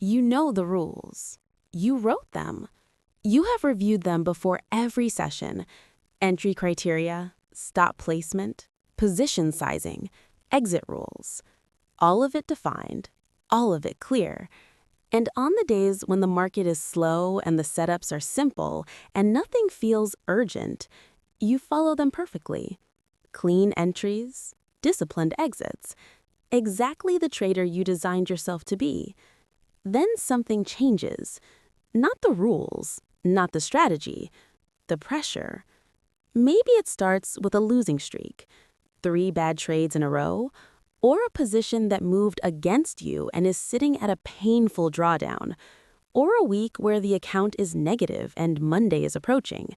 You know the rules. You wrote them. You have reviewed them before every session. Entry criteria, stop placement, position sizing, exit rules. All of it defined, all of it clear. And on the days when the market is slow and the setups are simple and nothing feels urgent, you follow them perfectly. Clean entries, disciplined exits. Exactly the trader you designed yourself to be. Then something changes. Not the rules, not the strategy, the pressure. Maybe it starts with a losing streak, 3 bad trades in a row, or a position that moved against you and is sitting at a painful drawdown, or a week where the account is negative and Monday is approaching,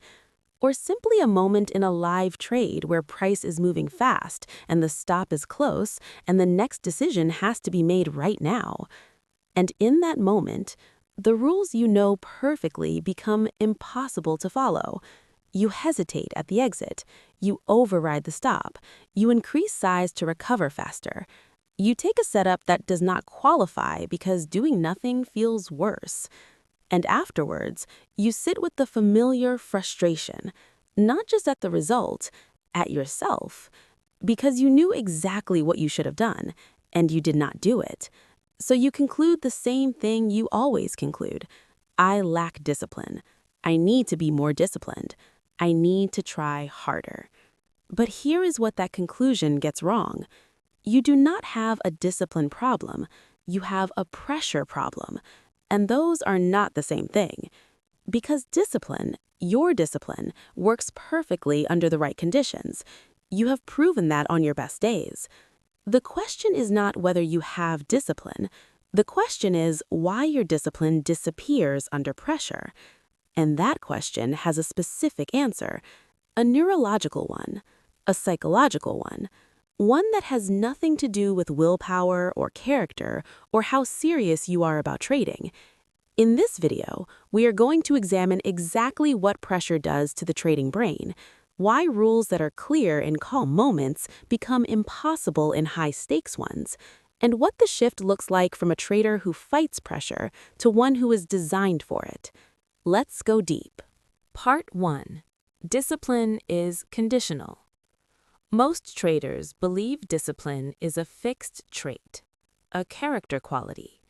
or simply a moment in a live trade where price is moving fast and the stop is close and the next decision has to be made right now. And in that moment, the rules you know perfectly become impossible to follow. You hesitate at the exit. You override the stop. You increase size to recover faster. You take a setup that does not qualify because doing nothing feels worse. And afterwards, you sit with the familiar frustration, not just at the result, at yourself, because you knew exactly what you should have done, and you did not do it. So you conclude the same thing you always conclude. I lack discipline. I need to be more disciplined. I need to try harder. But here is what that conclusion gets wrong. You do not have a discipline problem. You have a pressure problem. And those are not the same thing. Because discipline, your discipline, works perfectly under the right conditions. You have proven that on your best days. The question is not whether you have discipline. The question is why your discipline disappears under pressure. And that question has a specific answer, a neurological one, a psychological one that has nothing to do with willpower or character or how serious you are about trading. In this video, we are going to examine exactly what pressure does to the trading brain, why rules that are clear in calm moments become impossible in high-stakes ones, and what the shift looks like from a trader who fights pressure to one who is designed for it. Let's go deep. Part 1. Discipline is conditional. Most traders believe discipline is a fixed trait, a character quality,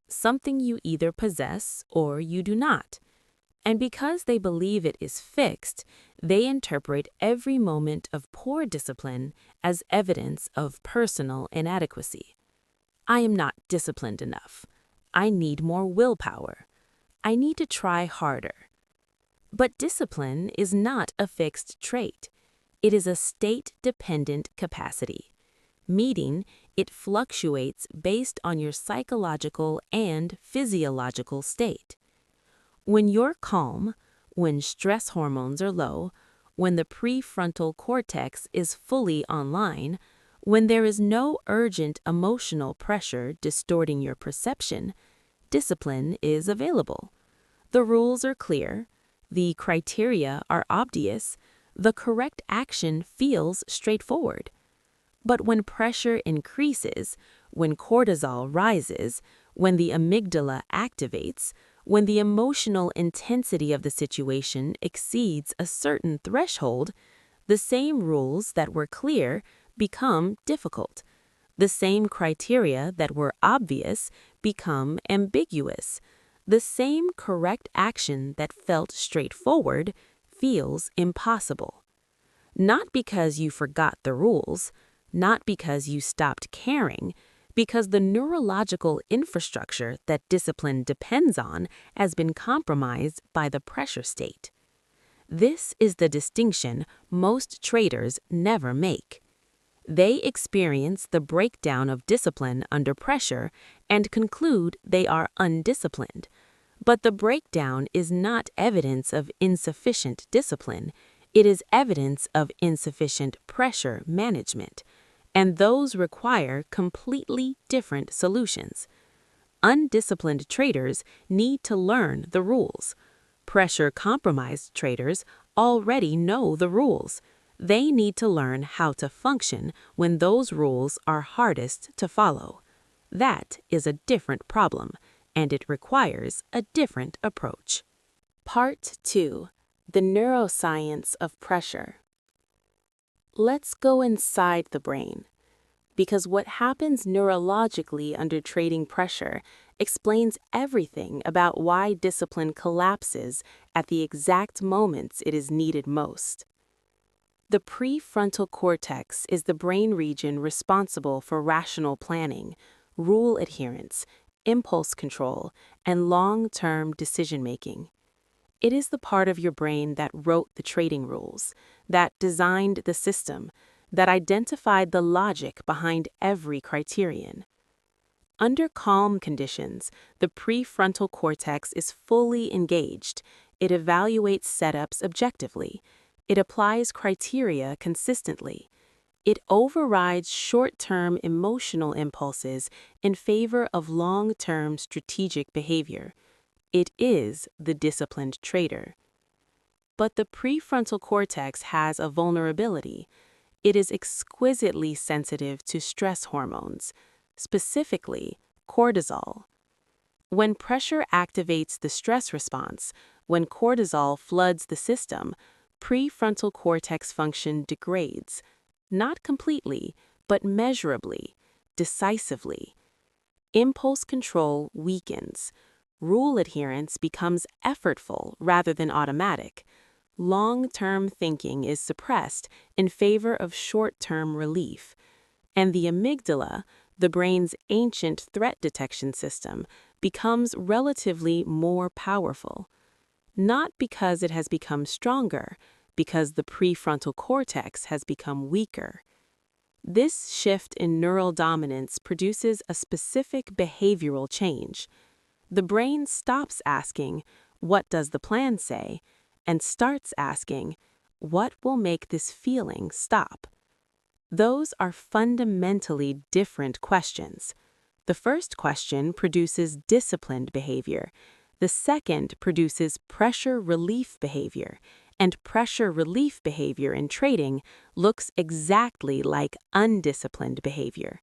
something you either possess or you do not. And because they believe it is fixed, they interpret every moment of poor discipline as evidence of personal inadequacy. I am not disciplined enough. I need more willpower. I need to try harder. But discipline is not a fixed trait. It is a state-dependent capacity, meaning it fluctuates based on your psychological and physiological state. When you're calm, when stress hormones are low, when the prefrontal cortex is fully online, when there is no urgent emotional pressure distorting your perception, discipline is available. The rules are clear, the criteria are obvious, the correct action feels straightforward. But when pressure increases, when cortisol rises, when the amygdala activates, when the emotional intensity of the situation exceeds a certain threshold, the same rules that were clear become difficult. The same criteria that were obvious become ambiguous. The same correct action that felt straightforward feels impossible. Not because you forgot the rules, not because you stopped caring, because the neurological infrastructure that discipline depends on has been compromised by the pressure state. This is the distinction most traders never make. They experience the breakdown of discipline under pressure and conclude they are undisciplined. But the breakdown is not evidence of insufficient discipline. It is evidence of insufficient pressure management. And those require completely different solutions. Undisciplined traders need to learn the rules. Pressure-compromised traders already know the rules. They need to learn how to function when those rules are hardest to follow. That is a different problem, and it requires a different approach. Part 2. The neuroscience of pressure. Let's go inside the brain, because what happens neurologically under trading pressure explains everything about why discipline collapses at the exact moments it is needed most. The prefrontal cortex is the brain region responsible for rational planning, rule adherence, impulse control, and long-term decision-making. It is the part of your brain that wrote the trading rules, that designed the system, that identified the logic behind every criterion. Under calm conditions, the prefrontal cortex is fully engaged. It evaluates setups objectively. It applies criteria consistently. It overrides short-term emotional impulses in favor of long-term strategic behavior. It is the disciplined trader. But the prefrontal cortex has a vulnerability. It is exquisitely sensitive to stress hormones, specifically cortisol. When pressure activates the stress response, when cortisol floods the system, prefrontal cortex function degrades, not completely, but measurably, decisively. Impulse control weakens. Rule adherence becomes effortful rather than automatic. Long-term thinking is suppressed in favor of short-term relief. And the amygdala, the brain's ancient threat detection system, becomes relatively more powerful. Not because it has become stronger, because the prefrontal cortex has become weaker. This shift in neural dominance produces a specific behavioral change. The brain stops asking, "What does the plan say?" and starts asking, "What will make this feeling stop?" Those are fundamentally different questions. The first question produces disciplined behavior. The second produces pressure relief behavior, and pressure relief behavior in trading looks exactly like undisciplined behavior.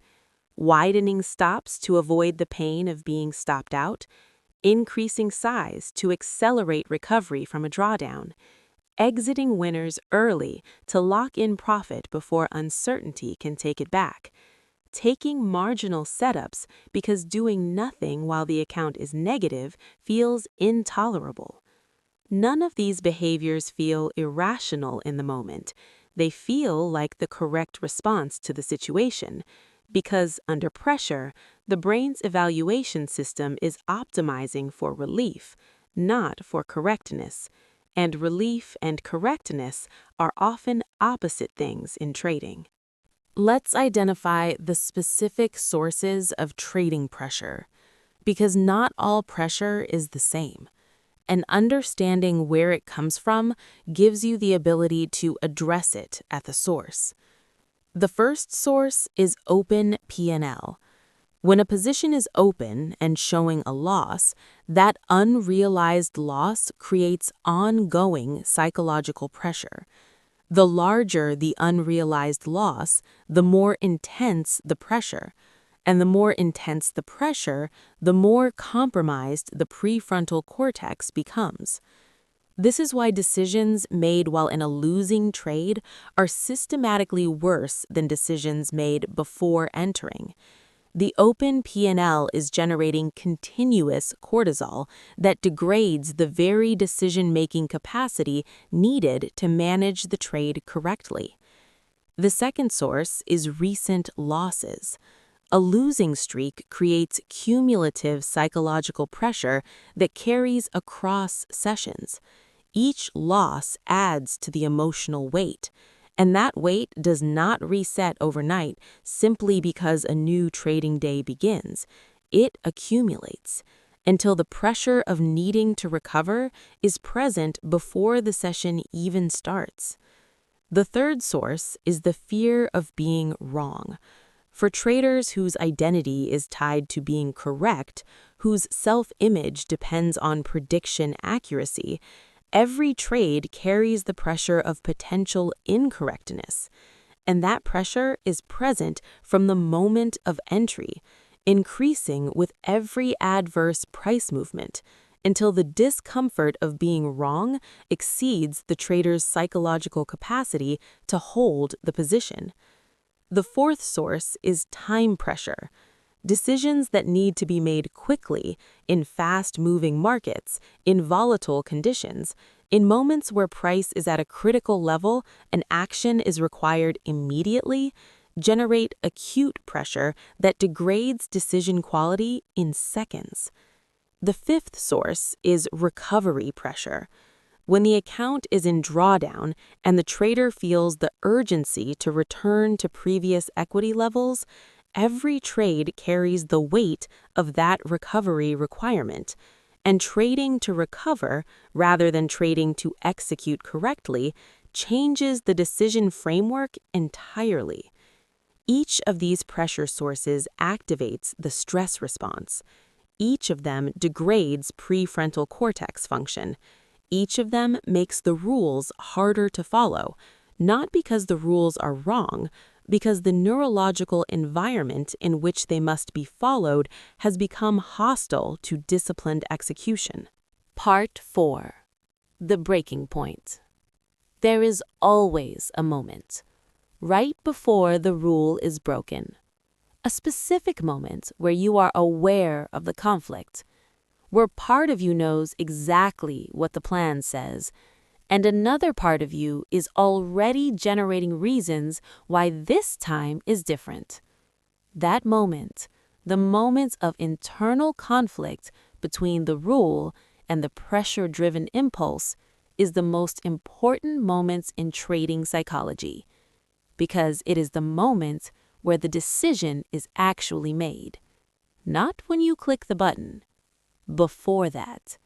Widening stops to avoid the pain of being stopped out, increasing size to accelerate recovery from a drawdown, exiting winners early to lock in profit before uncertainty can take it back, taking marginal setups because doing nothing while the account is negative feels intolerable. None of these behaviors feel irrational in the moment. They feel like the correct response to the situation, because under pressure, the brain's evaluation system is optimizing for relief, not for correctness, and relief and correctness are often opposite things in trading. Let's identify the specific sources of trading pressure, because not all pressure is the same. And understanding where it comes from gives you the ability to address it at the source. The first source is open P&L. When a position is open and showing a loss, that unrealized loss creates ongoing psychological pressure. The larger the unrealized loss, the more intense the pressure. And the more intense the pressure, the more compromised the prefrontal cortex becomes. This is why decisions made while in a losing trade are systematically worse than decisions made before entering. The open P&L is generating continuous cortisol that degrades the very decision-making capacity needed to manage the trade correctly. The second source is recent losses. A losing streak creates cumulative psychological pressure that carries across sessions. Each loss adds to the emotional weight, and that weight does not reset overnight simply because a new trading day begins. It accumulates until the pressure of needing to recover is present before the session even starts. The third source is the fear of being wrong. For traders whose identity is tied to being correct, whose self-image depends on prediction accuracy, every trade carries the pressure of potential incorrectness. And that pressure is present from the moment of entry. increasing with every adverse price movement until the discomfort of being wrong exceeds the trader's psychological capacity to hold the position. The fourth source is time pressure. Decisions that need to be made quickly in fast-moving markets, in volatile conditions, in moments where price is at a critical level and action is required immediately, generate acute pressure that degrades decision quality in seconds. The fifth source is recovery pressure. When the account is in drawdown and the trader feels the urgency to return to previous equity levels, every trade carries the weight of that recovery requirement. And trading to recover, rather than trading to execute correctly, changes the decision framework entirely. Each of these pressure sources activates the stress response. Each of them degrades prefrontal cortex function. Each of them makes the rules harder to follow, not because the rules are wrong, because the neurological environment in which they must be followed has become hostile to disciplined execution. Part 4. The breaking point. There is always a moment, right before the rule is broken. A specific moment where you are aware of the conflict, where part of you knows exactly what the plan says, and another part of you is already generating reasons why this time is different. That moment, the moment of internal conflict between the rule and the pressure-driven impulse, is the most important moment in trading psychology, because it is the moment where the decision is actually made. Not when you click the button. Before that,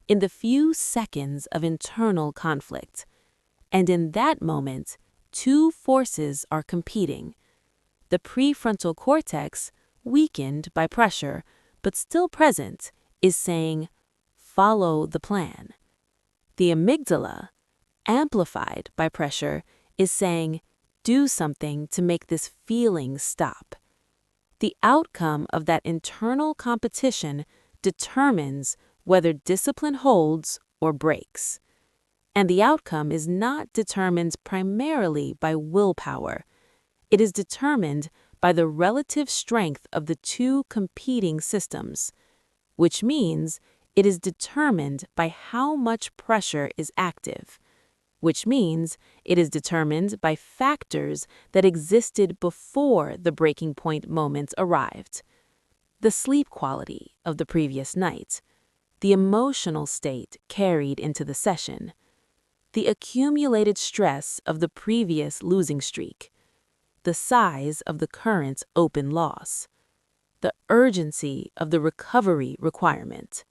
in the few seconds of internal conflict. And in that moment, two forces are competing. The prefrontal cortex, weakened by pressure, but still present, is saying, follow the plan. The amygdala, amplified by pressure, is saying, do something to make this feeling stop. The outcome of that internal competition determines whether discipline holds or breaks. And the outcome is not determined primarily by willpower. It is determined by the relative strength of the two competing systems, which means it is determined by how much pressure is active, which means it is determined by factors that existed before the breaking point moment arrived. The sleep quality of the previous night, the emotional state carried into the session, the accumulated stress of the previous losing streak, the size of the current open loss, the urgency of the recovery requirement.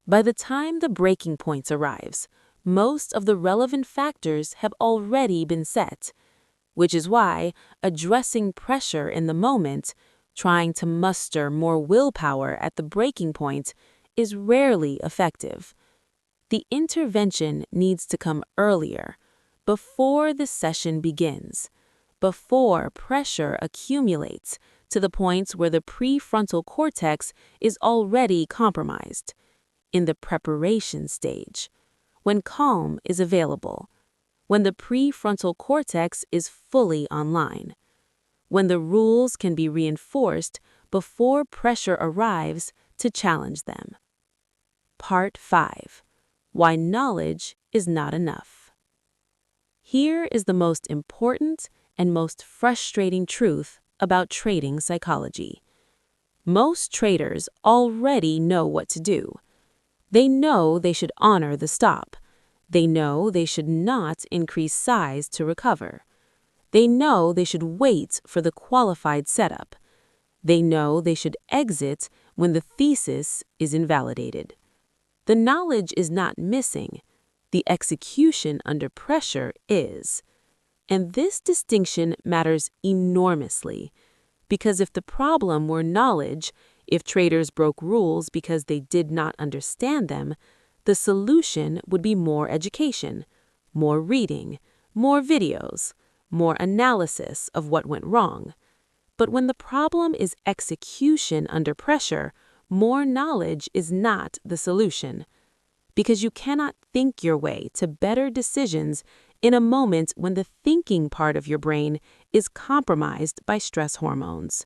By the time the breaking point arrives, most of the relevant factors have already been set, which is why addressing pressure in the moment, trying to muster more willpower at the breaking point, is rarely effective. The intervention needs to come earlier, before the session begins, before pressure accumulates to the point where the prefrontal cortex is already compromised, in the preparation stage, when calm is available, when the prefrontal cortex is fully online, when the rules can be reinforced before pressure arrives to challenge them. Part 5. Why knowledge is not enough. Here is the most important and most frustrating truth about trading psychology. Most traders already know what to do. They know they should honor the stop. They know they should not increase size to recover. They know they should wait for the qualified setup. They know they should exit when the thesis is invalidated. The knowledge is not missing. The execution under pressure is. And this distinction matters enormously, because if the problem were knowledge, if traders broke rules because they did not understand them, the solution would be more education, more reading, more videos, more analysis of what went wrong. But when the problem is execution under pressure, more knowledge is not the solution. Because you cannot think your way to better decisions in a moment when the thinking part of your brain is compromised by stress hormones.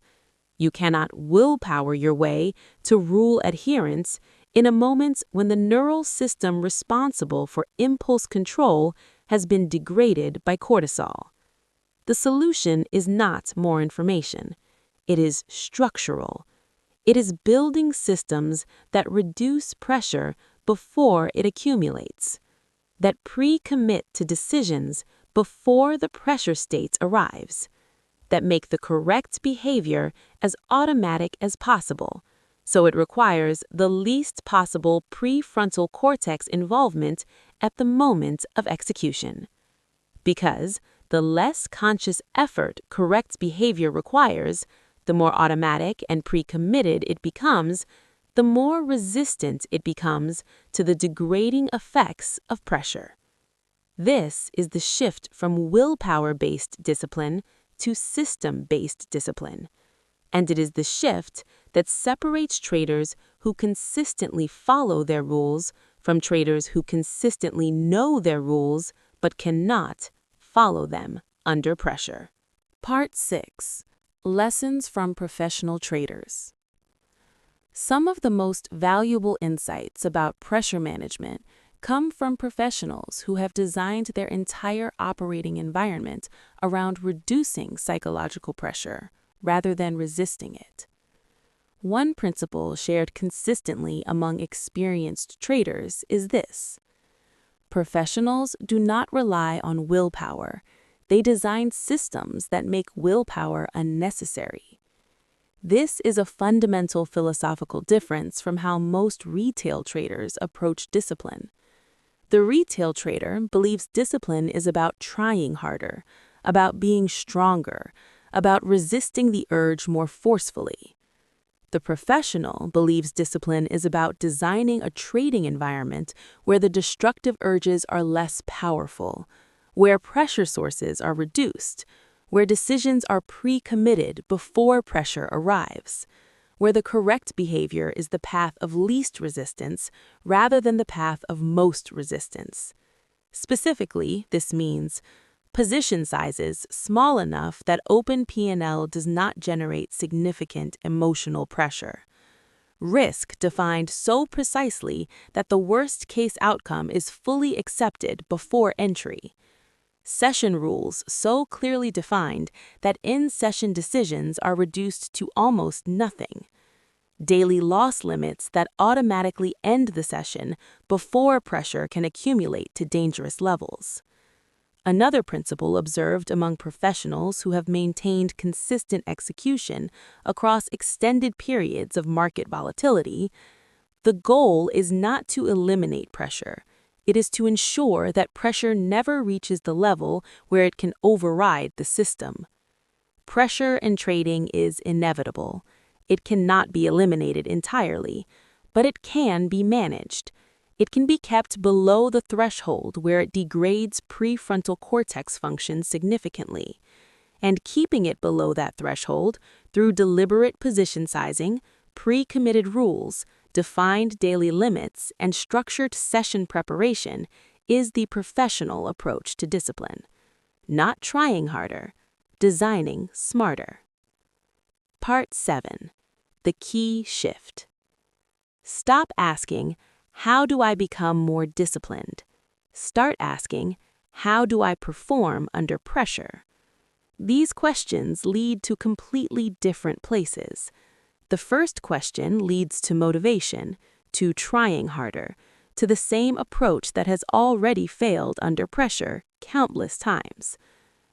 You cannot willpower your way to rule adherence in a moment when the neural system responsible for impulse control has been degraded by cortisol. The solution is not more information. It is structural. It is building systems that reduce pressure before it accumulates, that pre-commit to decisions before the pressure state arrives, that make the correct behavior as automatic as possible, so it requires the least possible prefrontal cortex involvement at the moment of execution. Because the less conscious effort correct behavior requires, the more automatic and pre-committed it becomes, the more resistant it becomes to the degrading effects of pressure. This is the shift from willpower-based discipline to system-based discipline. And it is the shift that separates traders who consistently follow their rules from traders who consistently know their rules but cannot follow them under pressure. Part 6. Lessons from professional traders. Some of the most valuable insights about pressure management come from professionals who have designed their entire operating environment around reducing psychological pressure rather than resisting it. One principle shared consistently among experienced traders is this: professionals do not rely on willpower. They design systems that make willpower unnecessary. This is a fundamental philosophical difference from how most retail traders approach discipline. The retail trader believes discipline is about trying harder, about being stronger, about resisting the urge more forcefully. The professional believes discipline is about designing a trading environment where the destructive urges are less powerful, where pressure sources are reduced, where decisions are pre-committed before pressure arrives, where the correct behavior is the path of least resistance rather than the path of most resistance. Specifically, this means position sizes small enough that open P&L does not generate significant emotional pressure. Risk defined so precisely that the worst-case outcome is fully accepted before entry. Session rules so clearly defined that in-session decisions are reduced to almost nothing. Daily loss limits that automatically end the session before pressure can accumulate to dangerous levels. Another principle observed among professionals who have maintained consistent execution across extended periods of market volatility: the goal is not to eliminate pressure. It is to ensure that pressure never reaches the level where it can override the system. Pressure in trading is inevitable. It cannot be eliminated entirely, but it can be managed. It can be kept below the threshold where it degrades prefrontal cortex function significantly. And keeping it below that threshold through deliberate position sizing, pre-committed rules, defined daily limits, and structured session preparation is the professional approach to discipline. Not trying harder, designing smarter. Part 7. The key shift. Stop asking, how do I become more disciplined? Start asking, how do I perform under pressure? These questions lead to completely different places. The first question leads to motivation, to trying harder, to the same approach that has already failed under pressure countless times.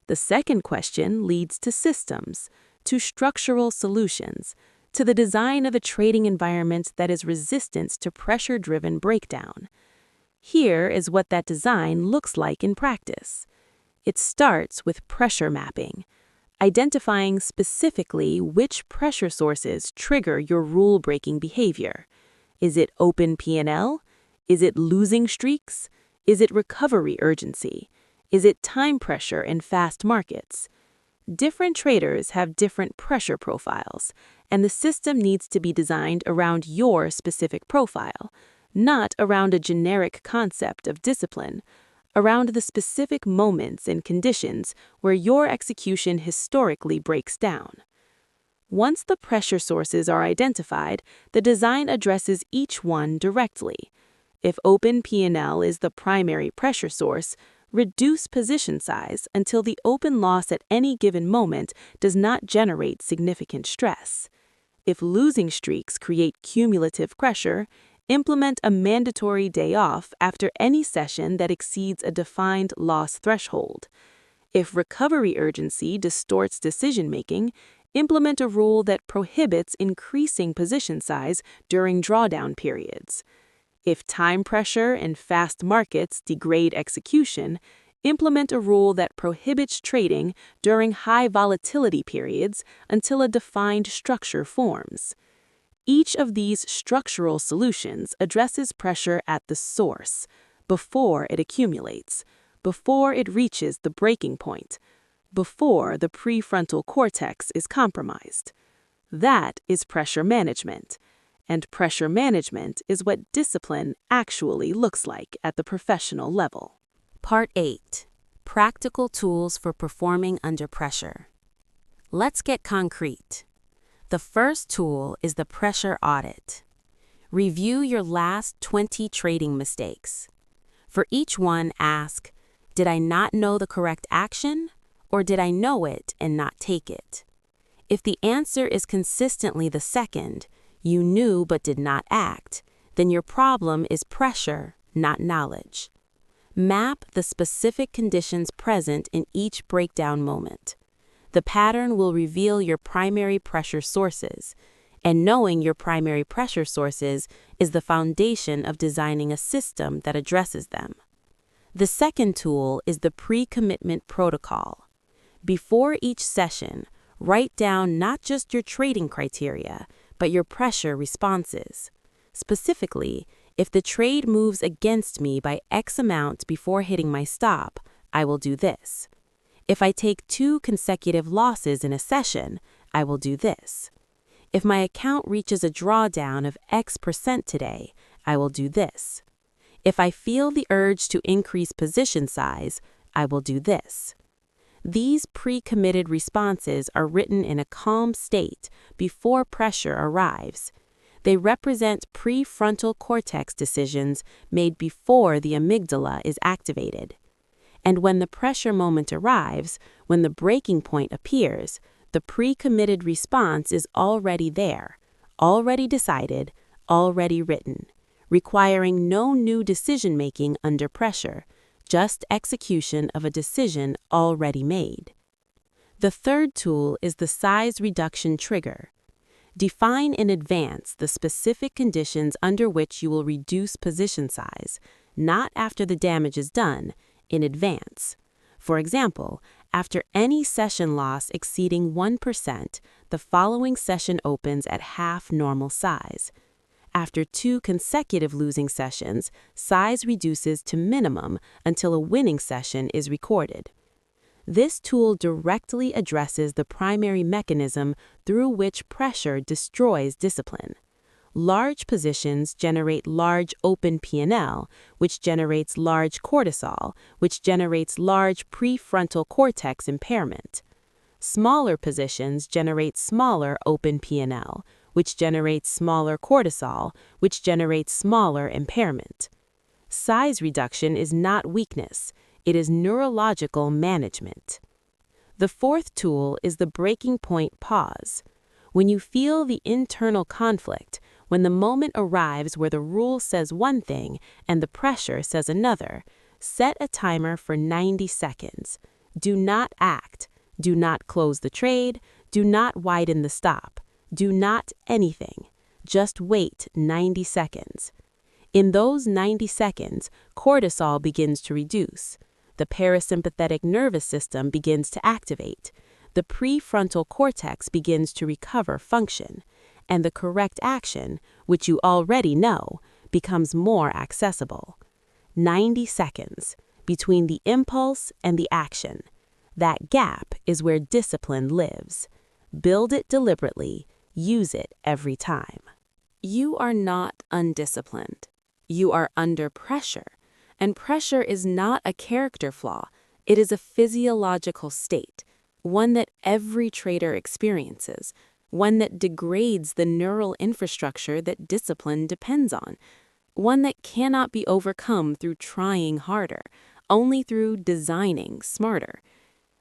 The second question leads to systems, to structural solutions, to the design of a trading environment that is resistant to pressure-driven breakdown. Here is what that design looks like in practice. It starts with pressure mapping, identifying specifically which pressure sources trigger your rule-breaking behavior. Is it open P&L? Is it losing streaks? Is it recovery urgency? Is it time pressure in fast markets? Different traders have different pressure profiles, and the system needs to be designed around your specific profile, not around a generic concept of discipline, around the specific moments and conditions where your execution historically breaks down. Once the pressure sources are identified, the design addresses each one directly. If open P&L is the primary pressure source, reduce position size until the open loss at any given moment does not generate significant stress. If losing streaks create cumulative pressure, implement a mandatory day off after any session that exceeds a defined loss threshold. If recovery urgency distorts decision-making, implement a rule that prohibits increasing position size during drawdown periods. If time pressure and fast markets degrade execution, implement a rule that prohibits trading during high volatility periods until a defined structure forms. Each of these structural solutions addresses pressure at the source, before it accumulates, before it reaches the breaking point, before the prefrontal cortex is compromised. That is pressure management. And pressure management is what discipline actually looks like at the professional level. Part 8. Practical tools for performing under pressure. Let's get concrete. The first tool is the pressure audit. Review your last 20 trading mistakes. For each one, ask, did I not know the correct action, or did I know it and not take it? If the answer is consistently the second, you knew but did not act, then your problem is pressure, not knowledge. Map the specific conditions present in each breakdown moment. The pattern will reveal your primary pressure sources, and knowing your primary pressure sources is the foundation of designing a system that addresses them. The second tool is the pre-commitment protocol. Before each session, write down not just your trading criteria, but your pressure responses. Specifically, if the trade moves against me by X amount before hitting my stop, I will do this. If I take 2 consecutive losses in a session, I will do this. If my account reaches a drawdown of X% today, I will do this. If I feel the urge to increase position size, I will do this. These pre-committed responses are written in a calm state before pressure arrives. They represent prefrontal cortex decisions made before the amygdala is activated. And when the pressure moment arrives, when the breaking point appears, the pre-committed response is already there, already decided, already written, requiring no new decision-making under pressure, just execution of a decision already made. The third tool is the size reduction trigger. Define in advance the specific conditions under which you will reduce position size, not after the damage is done, in advance. For example, after any session loss exceeding 1%, the following session opens at half normal size. After 2 consecutive losing sessions, size reduces to minimum until a winning session is recorded. This tool directly addresses the primary mechanism through which pressure destroys discipline. Large positions generate large open P&L, which generates large cortisol, which generates large prefrontal cortex impairment. Smaller positions generate smaller open P&L, which generates smaller cortisol, which generates smaller impairment. Size reduction is not weakness, it is neurological management. The fourth tool is the breaking point pause. When you feel the internal conflict, when the moment arrives where the rule says one thing and the pressure says another, set a timer for 90 seconds. Do not act. Do not close the trade. Do not widen the stop. Do not anything. Just wait 90 seconds. In those 90 seconds, cortisol begins to reduce. The parasympathetic nervous system begins to activate. The prefrontal cortex begins to recover function. And the correct action, which you already know, becomes more accessible. 90 seconds between the impulse and the action. That gap is where discipline lives. Build it deliberately, use it every time. You are not undisciplined. You are under pressure. And pressure is not a character flaw. It is a physiological state, one that every trader experiences, one that degrades the neural infrastructure that discipline depends on, one that cannot be overcome through trying harder, only through designing smarter.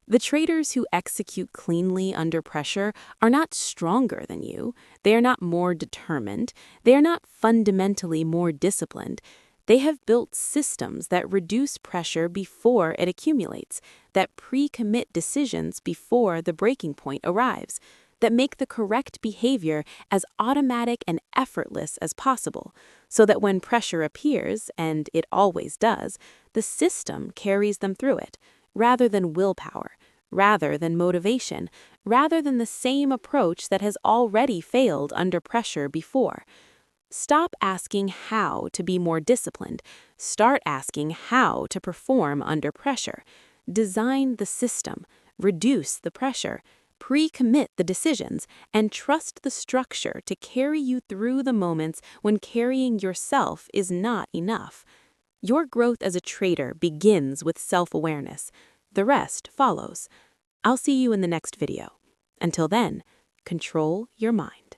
The traders who execute cleanly under pressure are not stronger than you. They are not more determined. They are not fundamentally more disciplined. They have built systems that reduce pressure before it accumulates, that pre-commit decisions before the breaking point arrives, that make the correct behavior as automatic and effortless as possible, so that when pressure appears, and it always does, the system carries them through it, rather than willpower, rather than motivation, rather than the same approach that has already failed under pressure before. Stop asking how to be more disciplined. Start asking how to perform under pressure. Design the system, reduce the pressure, pre-commit the decisions, and trust the structure to carry you through the moments when carrying yourself is not enough. Your growth as a trader begins with self-awareness. The rest follows. I'll see you in the next video. Until then, control your mind.